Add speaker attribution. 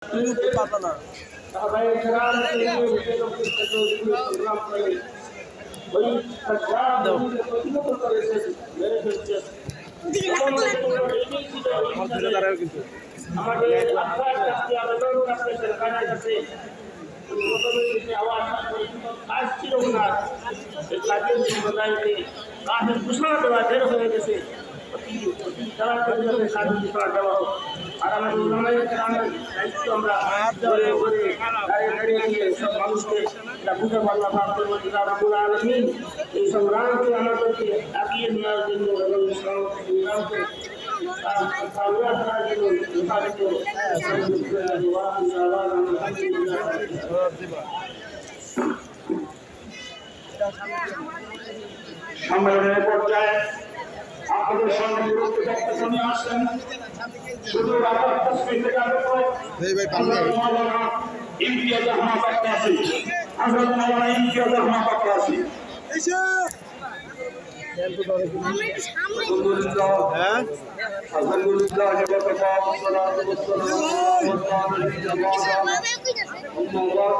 Speaker 1: পাতা না ঘোষণা দেওয়া বের হয়ে গেছে আর আমাদের দায়িত্ব আমরা সব মানুষকে বুঝে পারলাম এই সংগ্রামকে আমাদেরকে এগিয়ে নেওয়ার জন্য এবং সংগ্রামকে সম্মেলনের পর্যায়ে আপনাদের সঙ্গে বক্তব্য নিয়ে আসছেন শুধু ইমতিয়াজ আহমদ আক্কাসী হযরত মাওলানা ইমতিয়াজ আহমদ আক্কাসী আলহামদুলিল্লাহ